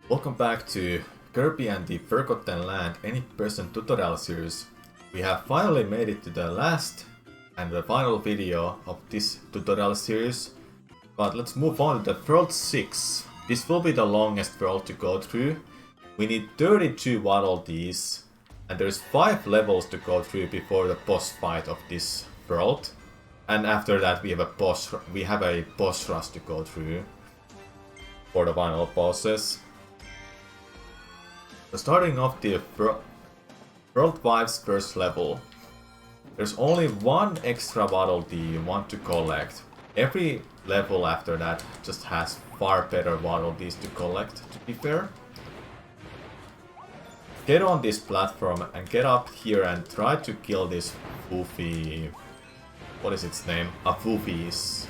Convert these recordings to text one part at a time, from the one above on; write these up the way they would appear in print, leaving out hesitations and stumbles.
Welcome back to Kirby and the Forgotten Land any-person tutorial series. We have finally made it to the last and the final video of this tutorial series. But let's move on to the World 6. This will be the longest world to go through. We need 32 Waddle Dees, and there's 5 levels to go through before the boss fight of this world. And after that we have a boss rush to go through for the final bosses. So starting off the World 5's first level, there's only one extra Waddle Dee you want to collect. Every level after that just has far better Waddle Dees to collect, to be fair. Get on this platform and get up here and try to kill this Foofy... what is its name? Foofies.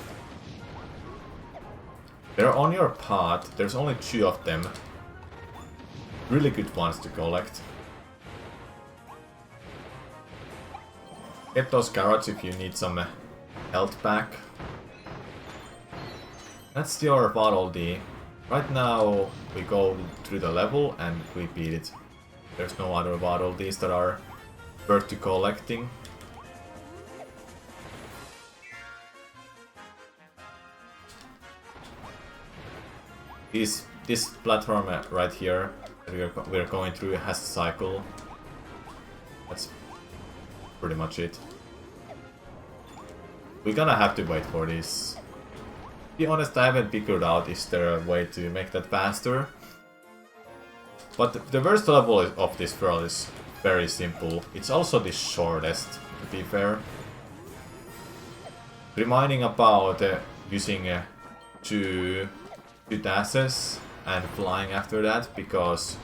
They're on your path, there's only 2 of them. Really good ones to collect. Get those carrots if you need some health back. That's your Waddle Dee. Right now we go through the level and we beat it. There's no other Waddle Dees that are worth to collecting. This platform right here that we're going through has a cycle. That's pretty much it. We're gonna have to wait for this. To be honest, I haven't figured out is there a way to make that faster. But the first level of this world is very simple. It's also the shortest, to be fair. Reminding about using 2 dashes and flying after that, because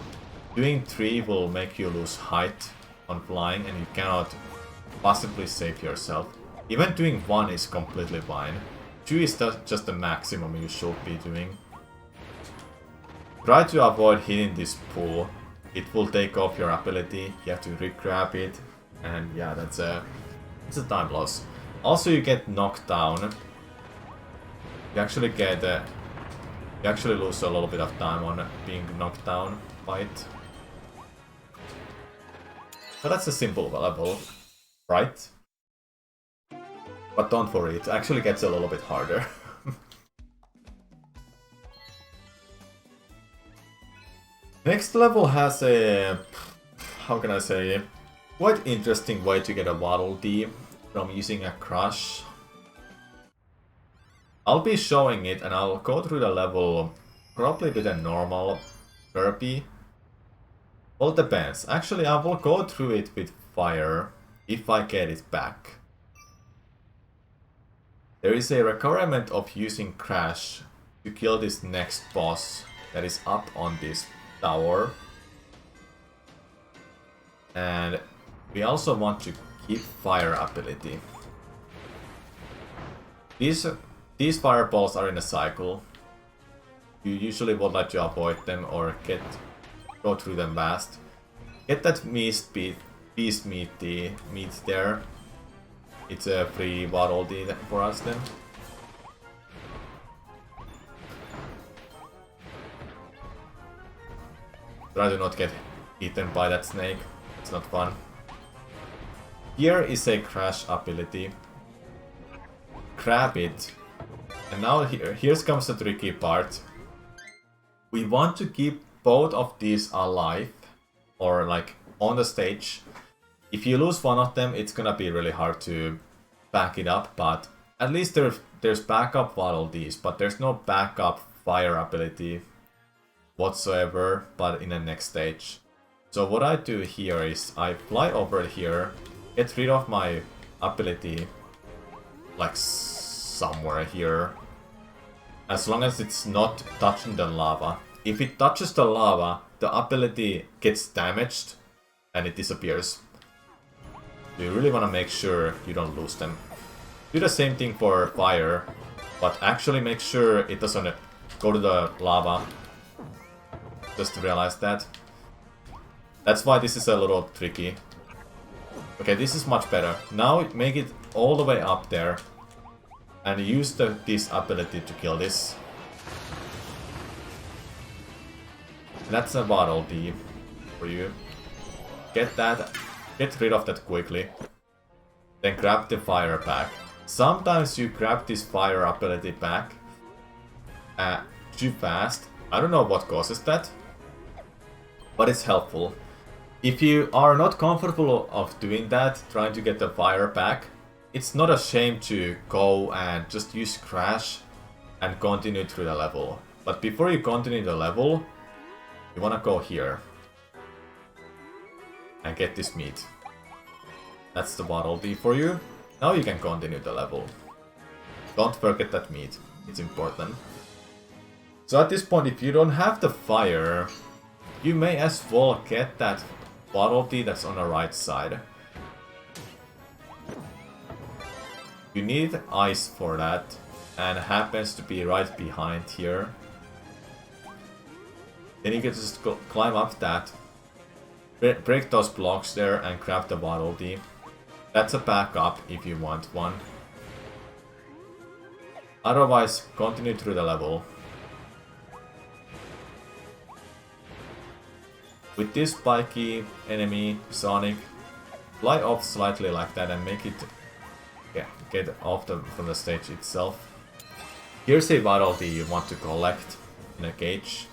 doing 3 will make you lose height on flying and you cannot possibly save yourself. Even doing 1 is completely fine. 2 is just the maximum you should be doing. Try to avoid hitting this pool. It will take off your ability, you have to re-grab it, and yeah, it's a time loss. Also, you get knocked down. You actually lose a little bit of time on being knocked down by it. So that's a simple level, right? But don't worry, it actually gets a little bit harder. Next level has a, how can I say, quite interesting way to get a Waddle Dee from using a crush. I'll be showing it and I'll go through the level probably with a normal Kirby. Well, it depends. Actually, I will go through it with fire if I get it back. There is a requirement of using Crash to kill this next boss that is up on this tower. And we also want to keep fire ability. These fireballs are in a cycle. You usually would like to avoid them or go through them fast. Get that beast meat there. It's a free Waddle Dee for us then. Try to not get eaten by that snake. It's not fun. Here is a crash ability. Grab it. And now here comes the tricky part. We want to keep both of these alive, or like on the stage. If you lose one of them, it's gonna be really hard to back it up, but at least there's backup Waddle Dees, but there's no backup fire ability whatsoever, but in the next stage. So what I do here is I fly over here, get rid of my ability, like somewhere here. As long as it's not touching the lava. If it touches the lava, the ability gets damaged and it disappears. You really want to make sure you don't lose them. Do the same thing for fire, but actually make sure it doesn't go to the lava. Just realize that. That's why this is a little tricky. Okay, this is much better. Now make it all the way up there. And use this ability to kill this. That's a Waddle Dee for you. Get that, get rid of that quickly. Then grab the fire back. Sometimes you grab this fire ability back too fast. I don't know what causes that, but it's helpful. If you are not comfortable of doing that, trying to get the fire back, it's not a shame to go and just use Crash and continue through the level. But before you continue the level, you wanna go here and get this meat. That's the Waddle Dee for you. Now you can continue the level. Don't forget that meat, it's important. So at this point, if you don't have the fire, you may as well get that Waddle Dee that's on the right side. You need ice for that, and it happens to be right behind here. Then you can just go climb up that, break those blocks there and grab the Waddle Dee. That's a backup if you want one. Otherwise, continue through the level. With this spiky enemy, Sonic, fly off slightly like that and make it get off from the stage itself. Here's a Waddle Dee you want to collect in a cage.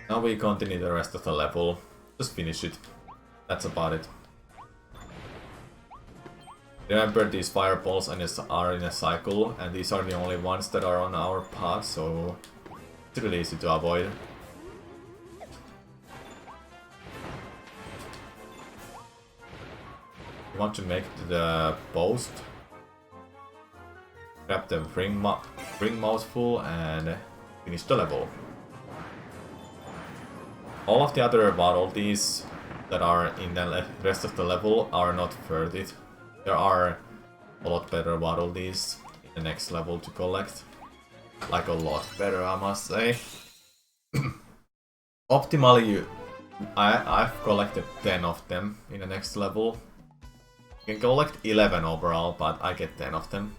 Now we continue the rest of the level. Just finish it. That's about it. Remember, these fireballs are in a cycle, and these are the only ones that are on our path, so it's really easy to avoid. You want to make the post. Grab the ring mouthful and finish the level. All of the other Waddle Dees that are in the rest of the level are not worth it. There are a lot better Waddle Dees in the next level to collect. Like a lot better, I must say. Optimally, I've collected 10 of them in the next level. You can collect 11 overall, but I get 10 of them.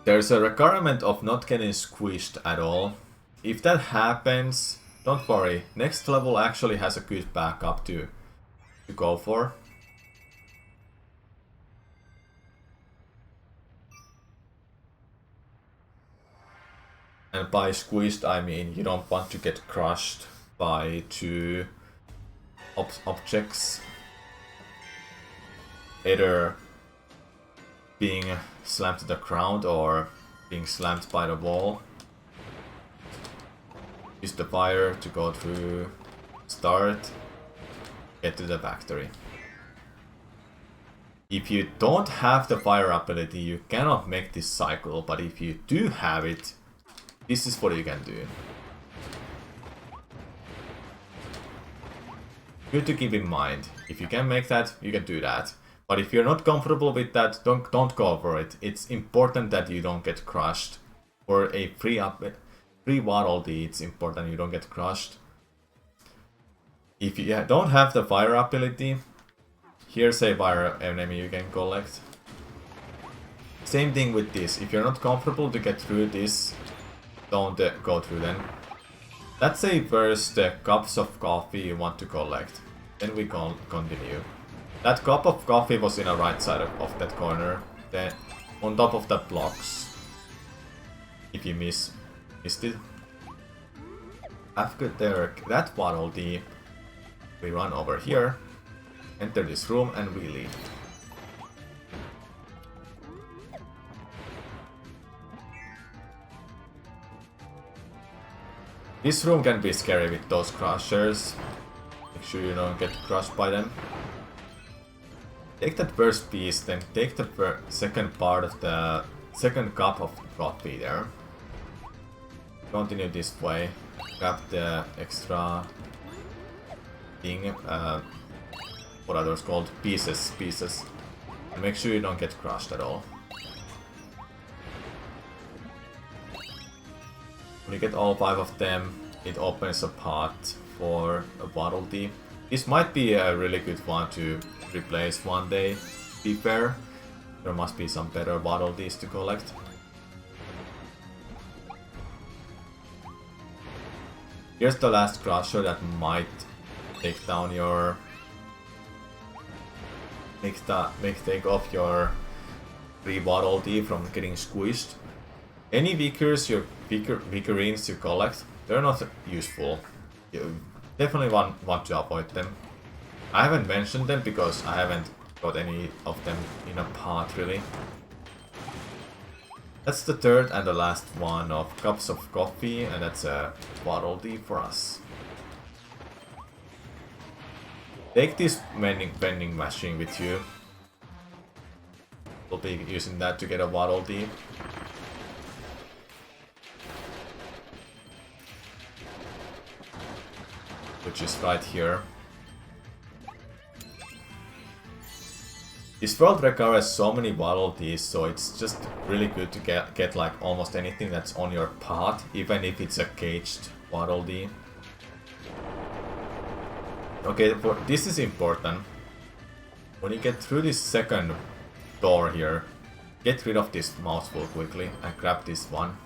There's a requirement of not getting squished at all. If that happens, don't worry. Next level actually has a good backup to go for. And by squished, I mean you don't want to get crushed by two objects. Either being slammed to the ground or being slammed by the wall. Use the fire to go through, start, get to the factory. If you don't have the fire ability, you cannot make this cycle, but if you do have it, this is what you can do. Good to keep in mind. If you can make that, you can do that. But if you're not comfortable with that, don't go for it. It's important that you don't get crushed. For a free Waddle Dee, it's important you don't get crushed. If you don't have the fire ability, here's a fire enemy you can collect. Same thing with this. If you're not comfortable to get through this, don't go through then. Let's say first the cups of coffee you want to collect. Then we continue. That cup of coffee was in the right side of that corner. Then on top of the blocks. If you missed it. After that Waddle Dee, we run over here, enter this room and we leave. This room can be scary with those crushers. Make sure you don't get crushed by them. Take that first piece, then take the second part of the second cup of coffee there. Continue this way. Grab the extra thing. What are those called? Pieces. And make sure you don't get crushed at all. When you get all 5 of them, it opens a path for a Waddle Dee. This might be a really good one to replace one day, to be fair. There must be some better Waddle Dees to collect. Here's the last crusher that might take down your... take off your free Waddle Dee from getting squished. Any Vicarines you collect, they're not useful. You definitely want to avoid them. I haven't mentioned them because I haven't got any of them in a pot really. That's the third and the last one of cups of coffee, and that's a Waddle Dee for us. Take this vending machine with you. We'll be using that to get a Waddle Dee. Which is right here. This world requires so many Waddle Dees, so it's just really good to get like almost anything that's on your path, even if it's a caged Waddle Dee. Okay, this is important. When you get through this second door here, get rid of this mouthful quickly and grab this one.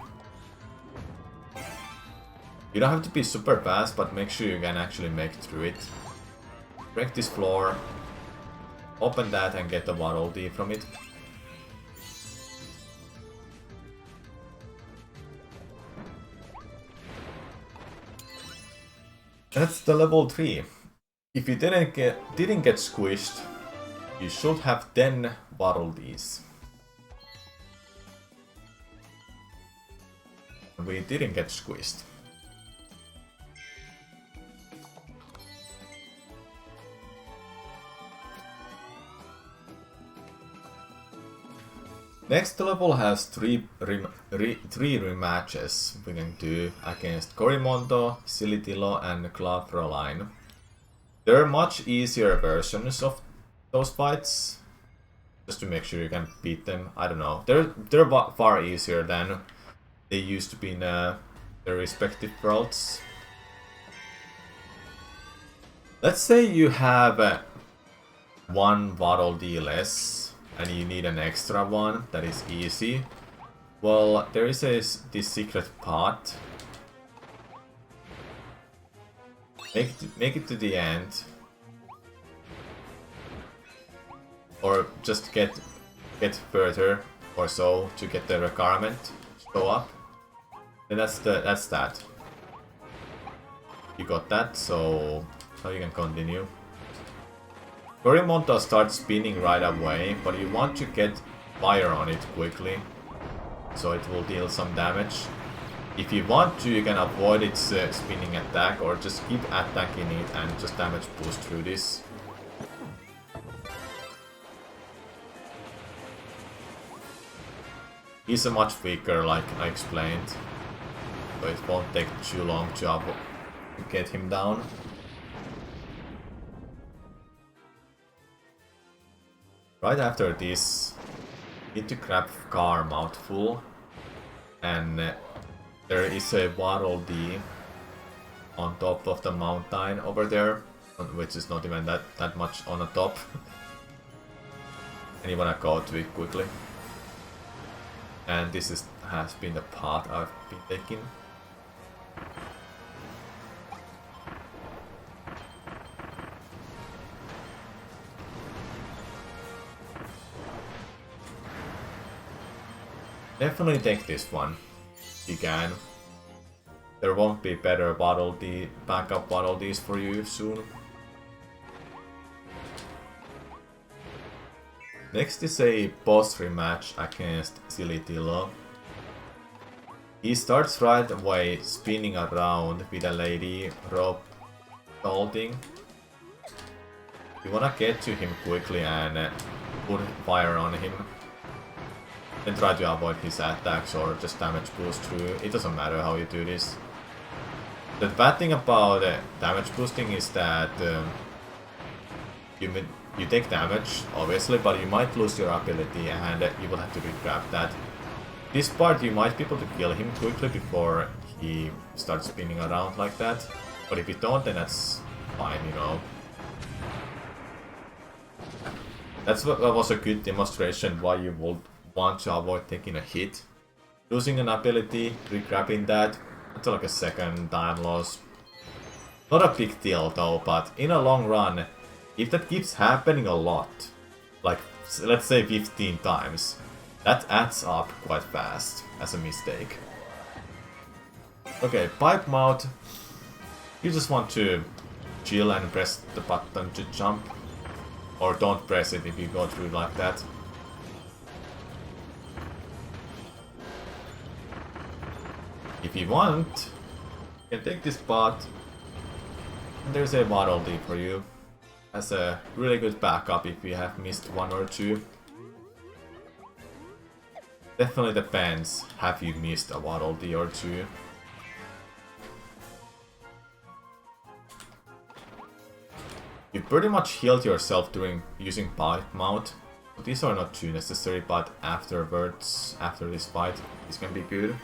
You don't have to be super fast, but make sure you can actually make it through it. Break this floor. Open that and get the Waddle Dee from it. That's the level 3. If you didn't get squished, you should have 10 Waddle Dees. We didn't get squished. Next level has three rematches we can do against Corimondo, Silitilo and Cloudfroline. There are much easier versions of those fights, just to make sure you can beat them. I don't know. They're far easier than they used to be in their respective worlds. Let's say you have one Waddle Dee less. And you need an extra one that is easy. Well, there is this secret pot. Make it to the end, or just get further or so to get the requirement show up. And that's that. You got that, so now you can continue. Corimondo starts spinning right away, but you want to get fire on it quickly, so it will deal some damage. If you want to, you can avoid its spinning attack, or just keep attacking it and just damage boost through this. He's a much weaker, like I explained, so it won't take too long to get him down. Right after this, you need to grab Car Mouthful, and there is a Waddle Dee on top of the mountain over there, which is not even that much on the top. And you wanna go to it quickly. And this has been the path I've been taking. Definitely take this one. You can. There won't be better backup Waddle Dees for you soon. Next is a boss rematch against Silitilo. He starts right away spinning around with a lady rope holding. You wanna get to him quickly and put fire on him. Then try to avoid his attacks or just damage boost through. It doesn't matter how you do this. The bad thing about damage boosting is that you take damage, obviously, but you might lose your ability and you will have to re-grab that. This part you might be able to kill him quickly before he starts spinning around like that. But if you don't, then that's fine, you know. That was a good demonstration why you would want to avoid taking a hit. Losing an ability, re-grabbing that, that's like a second time loss. Not a big deal though, but in a long run, if that keeps happening a lot, like let's say 15 times, that adds up quite fast as a mistake. Okay, pipe mouth. You just want to chill and press the button to jump. Or don't press it if you go through like that. If you want, you can take this path. And there's a Waddle Dee for you. As a really good backup if you have missed one or two. Definitely depends, have you missed a Waddle Dee or two. You pretty much healed yourself during using pipe mouth. These are not too necessary, but afterwards, after this fight, this can be good.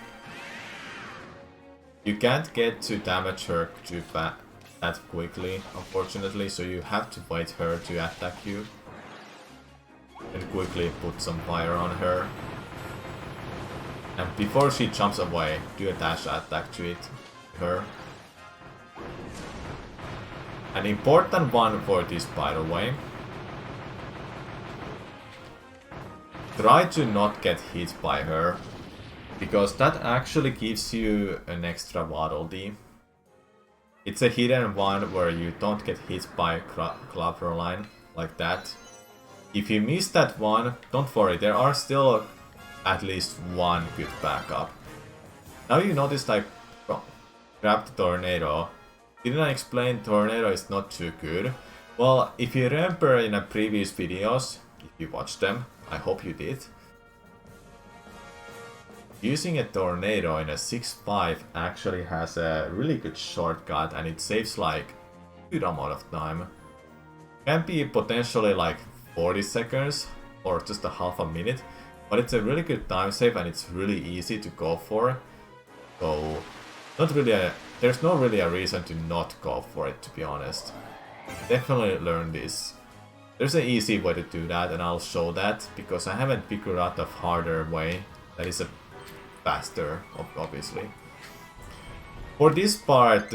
You can't get to damage her too that quickly, unfortunately, so you have to wait her to attack you. And quickly put some fire on her. And before she jumps away, do a dash attack to her. An important one for this, by the way. Try to not get hit by her, because that actually gives you an extra Waddle Dee. It's a hidden one where you don't get hit by Clover Line like that. If you miss that one, don't worry, there are still at least one good backup. Now you notice like, grab the tornado. Didn't I explain tornado is not too good? Well, if you remember in the previous videos, if you watched them, I hope you did. Using a tornado in a 6-5 actually has a really good shortcut and it saves like a good amount of time. Can be potentially like 40 seconds or just a half a minute, but it's a really good time save and it's really easy to go for. So there's not really a reason to not go for it, to be honest. Definitely learn this. There's an easy way to do that and I'll show that because I haven't figured out a harder way that is a faster, obviously. For this part,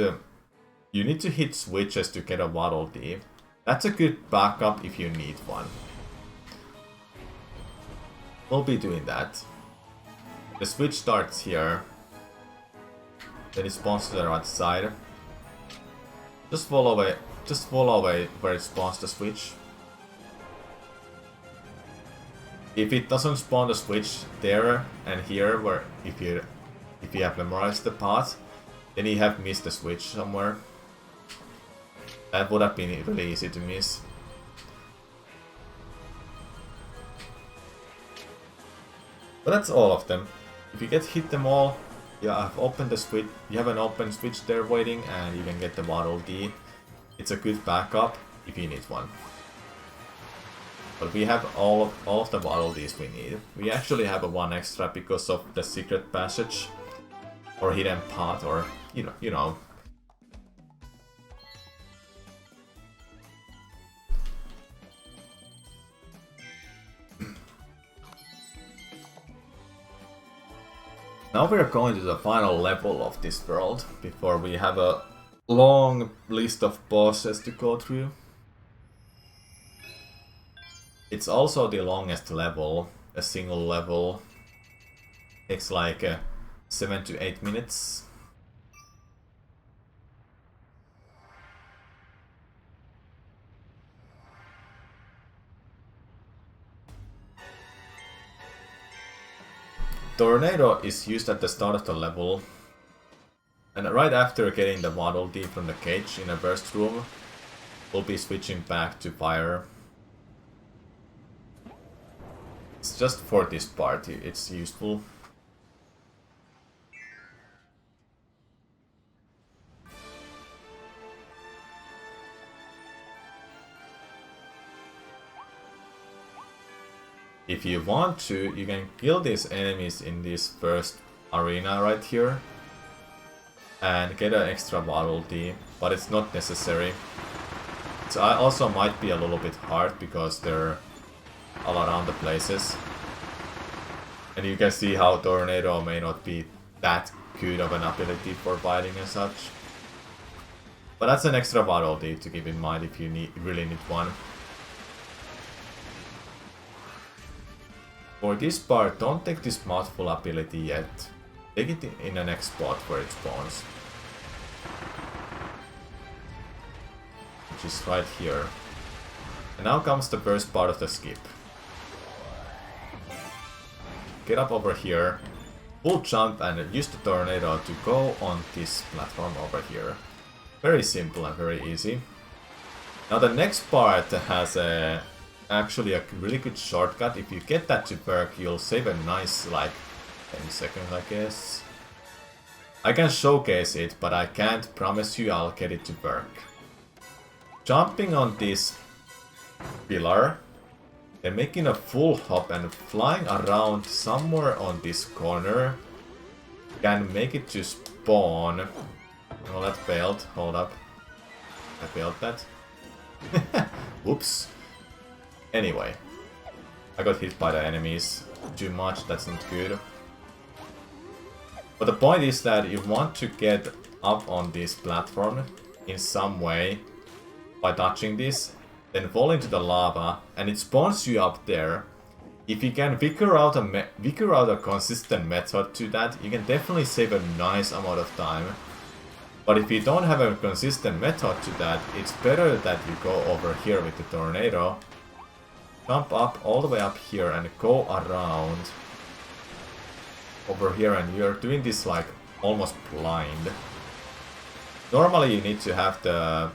you need to hit switches to get a Waddle Dee. That's a good backup if you need one. We'll be doing that. The switch starts here. Then it spawns to the right side. Just follow away where it spawns the switch. If it doesn't spawn the switch there and here, where if you have memorized the path, then you have missed the switch somewhere. That would have been really easy to miss. But that's all of them. If you get hit them all, you have opened the switch. You have an open switch there waiting, and you can get the Waddle Dee. It's a good backup if you need one. But we have all of the Waddle Dees we need. We actually have a one extra because of the secret passage or hidden path, or you know. Now we're going to the final level of this world before we have a long list of bosses to go through. It's also the longest level, a single level. Takes like 7 to 8 minutes. Tornado is used at the start of the level, and right after getting the Waddle Dee from the cage in a burst room, we'll be switching back to fire. It's just for this part, it's useful. If you want to, you can kill these enemies in this first arena right here and get an extra Waddle Dee. but it's not necessary. It also might be a little bit hard because they're all around the places. And you can see how Tornado may not be that good of an ability for fighting and such. But that's an extra Waddle Dee to keep in mind if you really need one. For this part, don't take this mouthful ability yet. Take it in the next spot where it spawns. Which is right here. And now comes the first part of the skip. Get up over here, full jump and use the tornado to go on this platform over here. Very simple and very easy. Now the next part has actually a really good shortcut. If you get that to work, you'll save a nice like 10 seconds I guess. I can showcase it, but I can't promise you I'll get it to work. Jumping on this pillar, then making a full hop and flying around somewhere on this corner can make it to spawn. Oh, that failed. Hold up. I failed that. Oops. Anyway. I got hit by the enemies too much. That's not good. But the point is that you want to get up on this platform in some way by touching this, then fall into the lava, and it spawns you up there. If you can figure out a consistent method to that, you can definitely save a nice amount of time. But if you don't have a consistent method to that, it's better that you go over here with the tornado, jump up all the way up here and go around over here, and you're doing this like almost blind. Normally you need to have a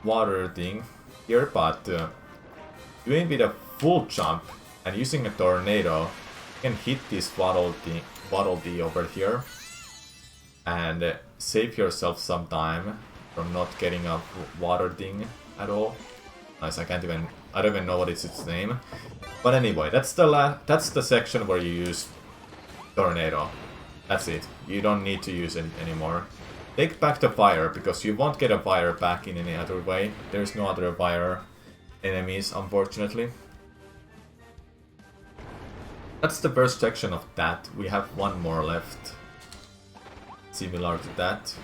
water thing here, but doing with a full jump and using a tornado, you can hit this Waddle Dee over here and save yourself some time from not getting a water thing at all. Nice, I don't even know what is its name. But anyway, that's the section where you use tornado. That's it. You don't need to use it anymore. Take back the fire, because you won't get a fire back in any other way. There's no other fire enemies, unfortunately. That's the first section of that. We have one more left. Similar to that.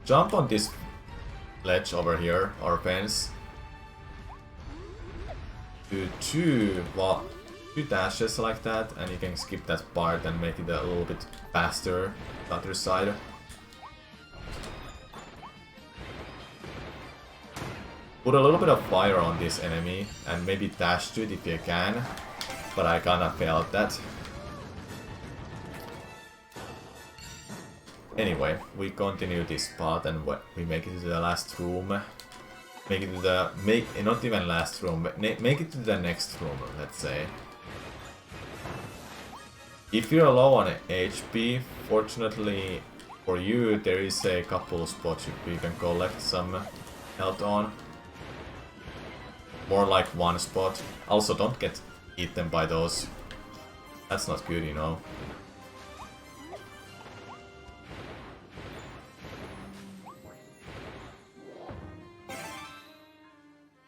Jump on this ledge over here, or fence. Do two dashes like that, and you can skip that part and make it a little bit faster the other side. Put a little bit of fire on this enemy and maybe dash to it if you can, but I kinda failed that. Anyway, we continue this path and we make it to the last room. Make it to the not even last room, but make it to the next room, let's say. If you're low on HP, fortunately for you, there is a couple spots you can collect some health on. More like one spot. Also, don't get eaten by those. That's not good, you know.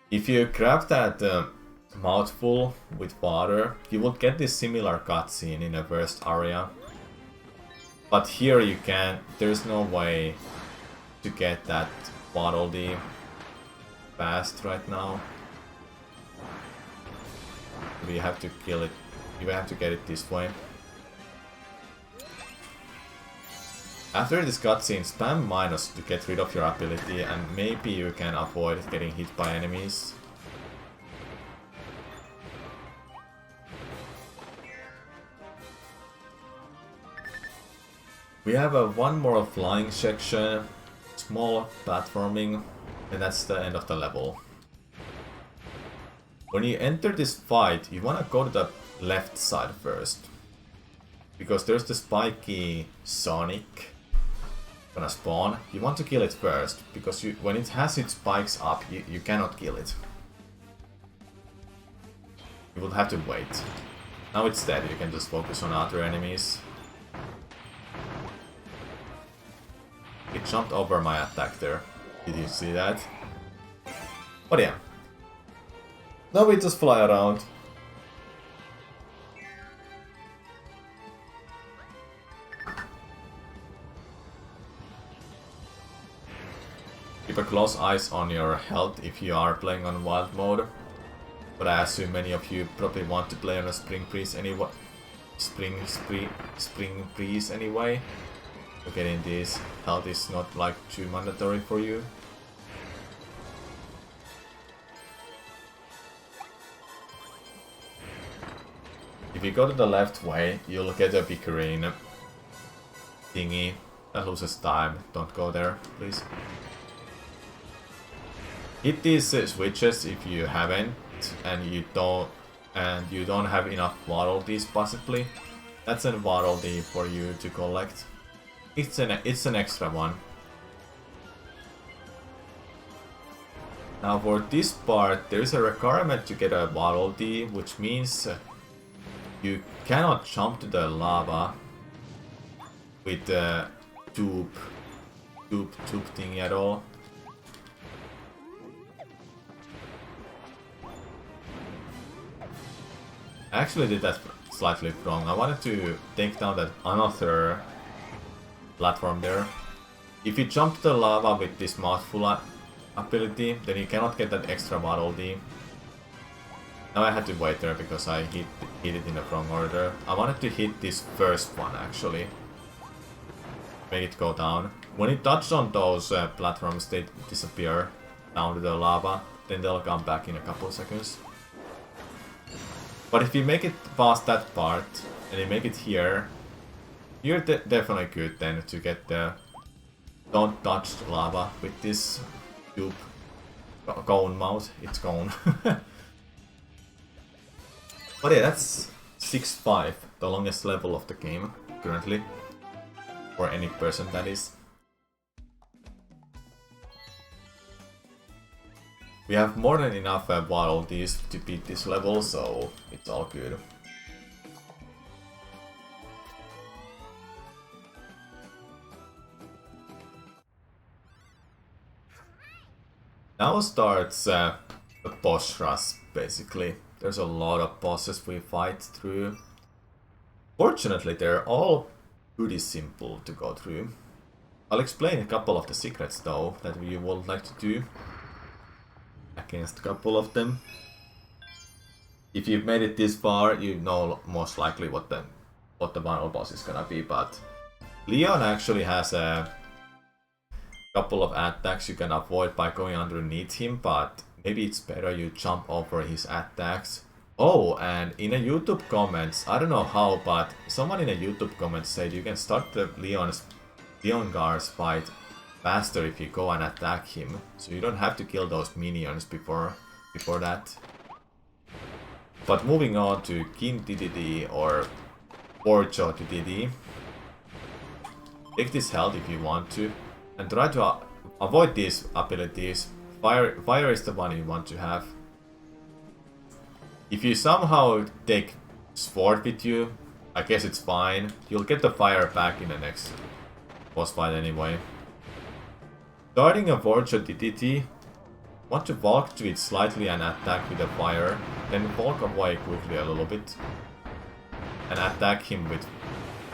If you grab that mouthful with water, you will get this similar cutscene in the first area. But here you can't, there's no way to get that Waddle Dee fast right now. We have to kill it, you have to get it this way. After this cutscene, spam minus to get rid of your ability, and maybe you can avoid getting hit by enemies. We have one more flying section, small platforming, and that's the end of the level. When you enter this fight, you wanna go to the left side first, because there's the spiky Sonic gonna spawn. You want to kill it first, because when it has its spikes up, you cannot kill it. You would have to wait. Now it's dead, you can just focus on other enemies. It jumped over my attack there. Did you see that? But yeah. Now we just fly around. Keep a close eyes on your health if you are playing on wild mode. But I assume many of you probably want to play on a spring breeze anyway. Spring breeze anyway. So getting this health is not like too mandatory for you. If you go to the left way, you'll get a bickering thingy that loses time. Don't go there, please. Hit these switches if you haven't, and you don't have enough Waddle Dees possibly. That's a Waddle Dee for you to collect. It's an extra one. Now for this part, there is a requirement to get a Waddle Dee, which means you cannot jump to the lava with the tube thingy at all. I actually did that slightly wrong. I wanted to take down that another platform there. If you jump to the lava with this mouthful ability, then you cannot get that extra Waddle Dee. Now I had to wait there because I hit it in the wrong order. I wanted to hit this first one actually. Make it go down. When you touch on those platforms, they disappear down to the lava. Then they'll come back in a couple of seconds. But if you make it past that part, and you make it here, you're definitely good then to get the don't touch the lava with this tube cone mouth. It's cone. But yeah, that's 6-5, the longest level of the game currently. For any person, that is. We have more than enough Waddle Dees to beat this level, so it's all good. Now starts the boss rush, basically. There's a lot of bosses we fight through. Fortunately, they're all pretty simple to go through. I'll explain a couple of the secrets though that you would like to do against a couple of them. If you've made it this far, you know most likely what the final boss is gonna be, but Leon actually has a couple of attacks you can avoid by going underneath him, but maybe it's better you jump over his attacks. Oh, and in a YouTube comments, I don't know how, but someone in a YouTube comment said you can start the Leongar's fight faster if you go and attack him, so you don't have to kill those minions before that. But moving on to King Dedede or Forgo Dedede, take this health if you want to, and try to avoid these abilities. Fire is the one you want to have. If you somehow take sword with you, I guess it's fine. You'll get the fire back in the next boss fight anyway. Starting a Forgo Dedede, want to walk to it slightly and attack with the fire, then walk away quickly a little bit and attack him with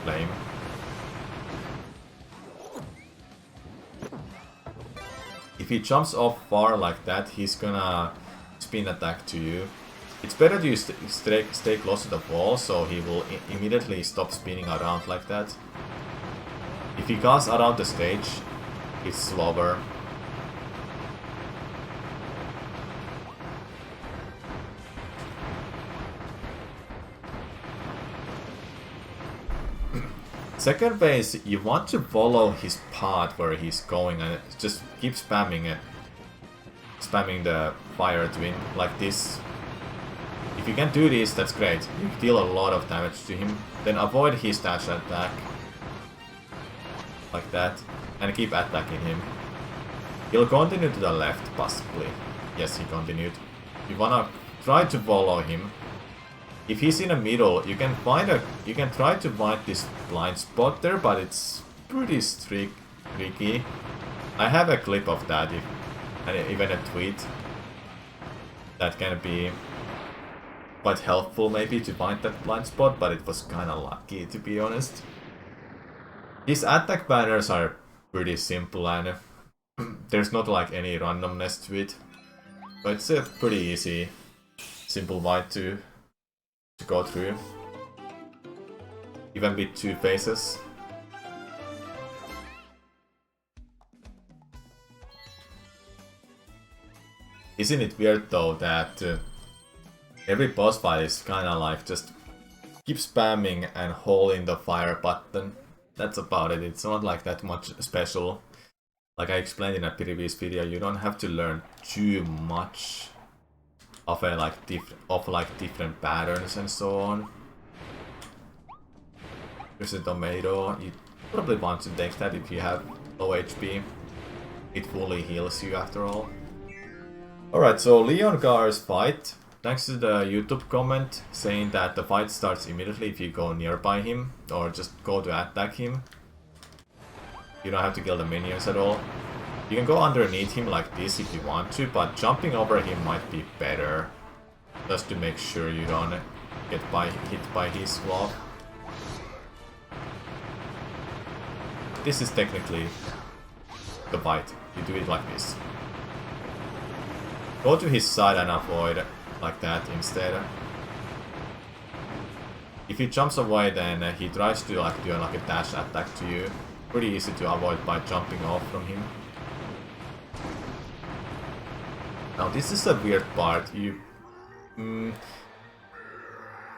flame. If he jumps off far like that, he's gonna spin attack to you. It's better to stay close to the wall, so he will immediately stop spinning around like that. If he goes around the stage, it's slower. Second phase, you want to follow his path where he's going and just keep spamming it. Spamming the fire twin like this. If you can do this, that's great. You deal a lot of damage to him. Then avoid his dash attack. Like that. And keep attacking him. He'll continue to the left, possibly. Yes, he continued. You wanna try to follow him. if he's in the middle, you can try to find this blind spot there, but it's pretty tricky. I have a clip of that, and even a tweet that can be quite helpful maybe to find that blind spot, but it was kinda lucky, to be honest. These attack banners are pretty simple, and there's not like any randomness to it. So it's a pretty easy, simple fight to go through. Even with 2 phases. Isn't it weird though that every boss fight is kinda like just keep spamming and holding the fire button. That's about it. It's not like that much special. Like I explained in a previous video, you don't have to learn too much of different patterns and so on. There's a tomato. You probably want to take that if you have low HP. It fully heals you after all. Alright, so Leongar's fight. Thanks to the YouTube comment saying that the fight starts immediately if you go nearby him or just go to attack him. You don't have to kill the minions at all. You can go underneath him like this if you want to, but jumping over him might be better. Just to make sure you don't get hit by his glove. This is technically the fight. You do it like this. Go to his side and avoid like that instead. If he jumps away, then he tries to like do like a dash attack to you. Pretty easy to avoid by jumping off from him. Now this is a weird part.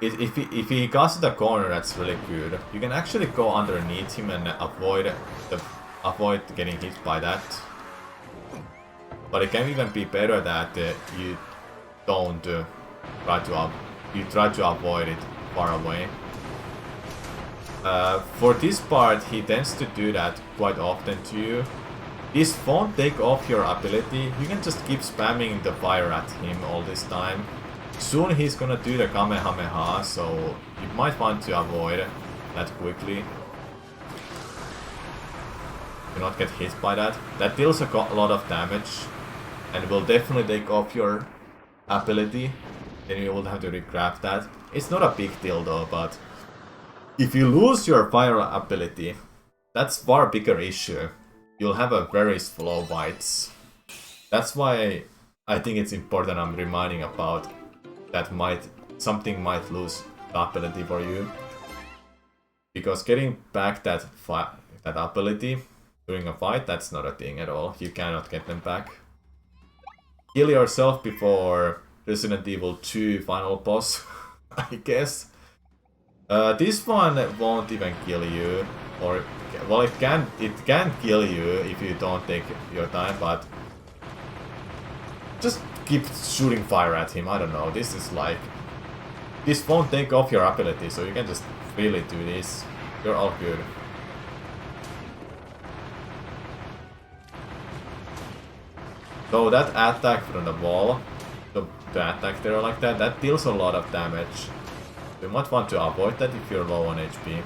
If he goes to the corner, that's really good. You can actually go underneath him and avoid getting hit by that. But it can even be better that you don't try to avoid it far away. For this part, he tends to do that quite often to you. This won't take off your ability. You can just keep spamming the fire at him all this time. Soon he's gonna do the Kamehameha, so you might want to avoid that quickly. Do not get hit by that. That deals a lot of damage and will definitely take off your ability. Then you will have to regrab that. It's not a big deal though, but if you lose your fire ability, that's far bigger issue. You'll have a very slow fights. That's why I think it's important I'm reminding about that something might lose the ability for you. Because getting back that ability during a fight, that's not a thing at all. You cannot get them back. Kill yourself before Resident Evil 2 final boss, I guess. This one won't even kill you, or well, it can kill you if you don't take your time, but just keep shooting fire at him. I don't know. This won't take off your ability, so you can just really do this. You're all good. So that attack from the wall, the attack there like that deals a lot of damage. You might want to avoid that if you're low on HP.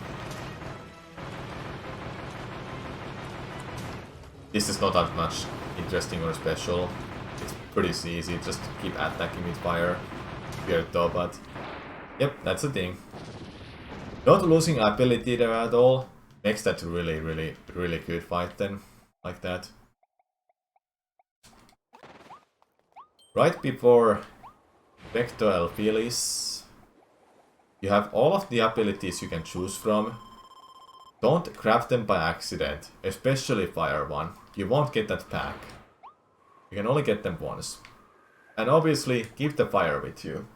This is not that much interesting or special. It's pretty easy, just keep attacking with fire. Weird though, but yep, that's the thing. Not losing ability there at all makes that really good fight then, like that. Right before Fecto Elfilis, you have all of the abilities you can choose from. Don't grab them by accident, especially fire one. You won't get that pack. You can only get them once. And obviously, keep the fire with you.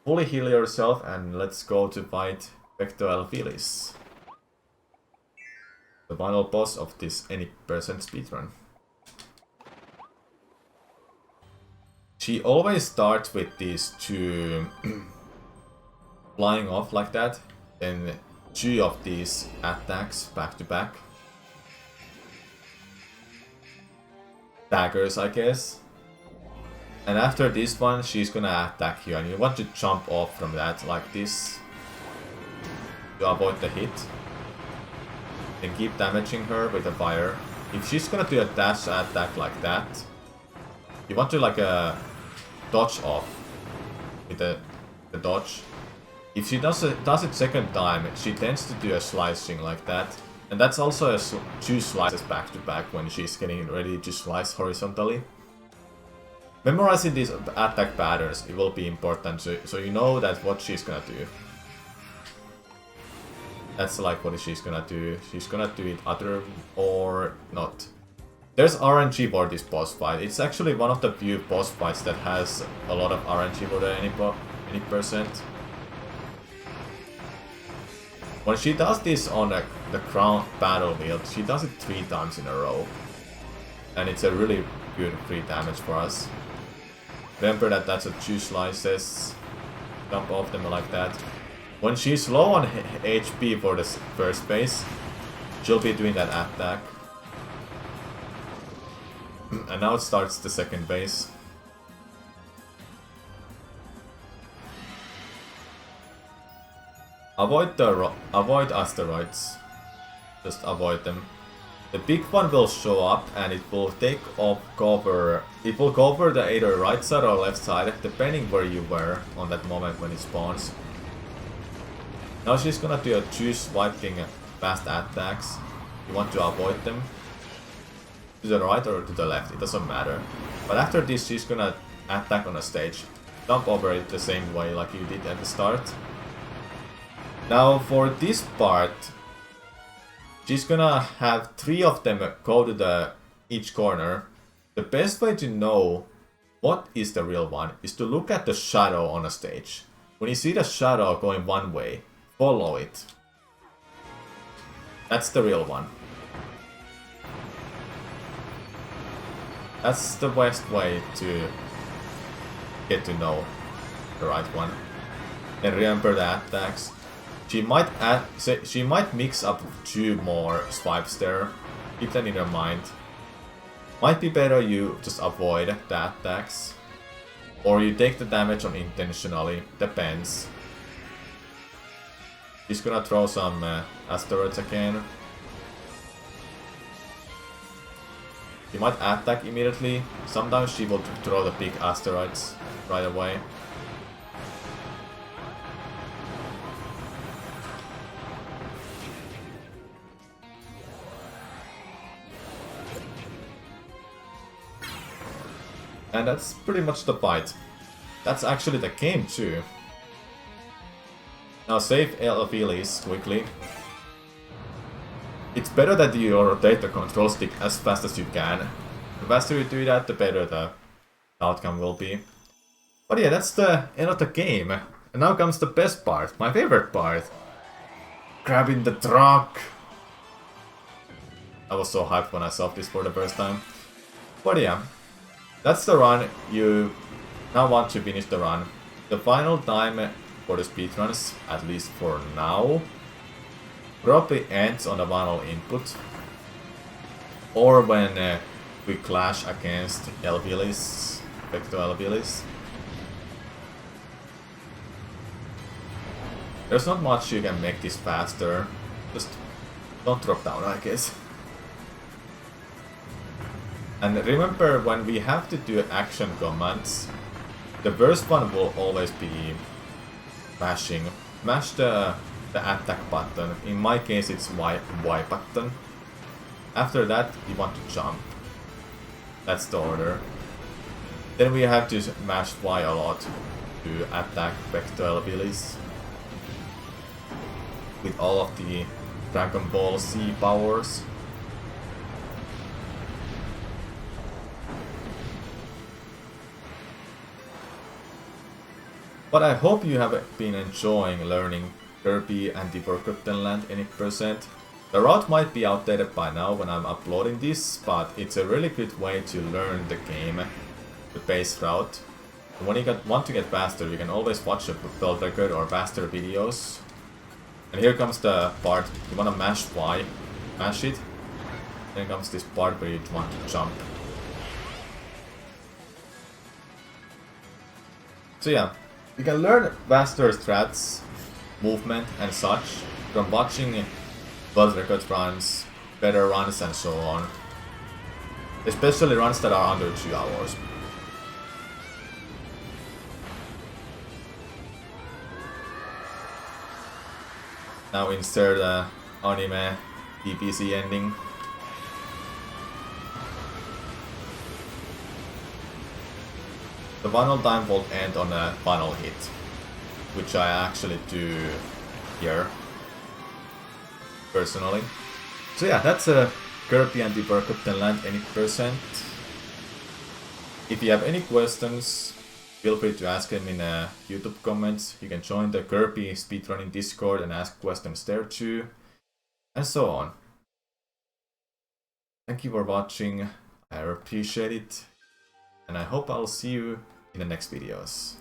Fully heal yourself and let's go to fight Fecto Elfilis, the final boss of this any percent speedrun. She always starts with these two flying off like that, then two of these attacks back to back. Daggers, I guess. And after this one, she's gonna attack you, and you want to jump off from that like this to avoid the hit. Then keep damaging her with the fire. If she's gonna do a dash attack like that, you want to like dodge off with the dodge. If she does it second time, she tends to do a slicing like that. And that's also two slices back to back when she's getting ready to slice horizontally. Memorizing these attack patterns, it will be important so you know that what she's gonna do. That's like what she's gonna do. She's gonna do it other or not. There's RNG for this boss fight. It's actually one of the few boss fights that has a lot of RNG for the any percent. When she does this on the crown battlefield, she does it 3 times in a row. And it's a really good free damage for us. Remember that that's a 2 slices. Jump off them like that. When she's low on HP for the first phase, she'll be doing that attack. And now it starts the second phase. Avoid asteroids. Just avoid them. The big one will show up and it will take off cover. It will cover the either right side or left side, depending where you were on that moment when it spawns. Now she's gonna do a 2 swiping fast attacks. You want to avoid them. To the right or to the left, it doesn't matter. But after this she's gonna attack on a stage. Jump over it the same way like you did at the start. Now for this part, she's gonna have 3 of them go to each corner. The best way to know what is the real one is to look at the shadow on a stage. When you see the shadow going one way, follow it. That's the real one. That's the best way to get to know the right one. And remember the attacks. She might mix up 2 more swipes there. Keep that in your mind. Might be better you just avoid the attacks. Or you take the damage on intentionally. Depends. She's gonna throw some asteroids again. She might attack immediately. Sometimes she will throw the big asteroids right away. And that's pretty much the fight. That's actually the game too. Now save Elfilis quickly. It's better that you rotate the control stick as fast as you can. The faster you do that, the better the outcome will be. But yeah, that's the end of the game. And now comes the best part, my favorite part. Grabbing the truck. I was so hyped when I saw this for the first time. But yeah, that's the run. You now want to finish the run. The final time for the speedruns, at least for now, probably ends on the Waddle input. Or when we clash against Elfilis, Fecto Elfilis. There's not much you can make this faster. Just don't drop down, I guess. And remember, when we have to do action commands, the first one will always be mashing. Mash the attack button. In my case it's Y button. After that you want to jump. That's the order. Then we have to mash Y a lot to attack Fecto Elfilis with all of the Dragon Ball Z powers. But I hope you have been enjoying learning Kirby and the Forgotten Land any percent. The route might be outdated by now when I'm uploading this, but it's a really good way to learn the game, the base route. And when you want to get faster, you can always watch a build record or faster videos. And here comes the part, you wanna mash Y, mash it. Then comes this part where you want to jump. So yeah, you can learn faster strats, movement and such from watching world record runs, better runs and so on. Especially runs that are under 2 hours. Now insert the anime PPC ending. The funnel time will end on a funnel hit, which I actually do here, personally. So yeah, that's a Kirby and the Forgo Dedede Land 80%. If you have any questions, feel free to ask them in YouTube comments. You can join the Kirby Speedrunning Discord and ask questions there too, and so on. Thank you for watching, I appreciate it, and I hope I'll see you in the next videos.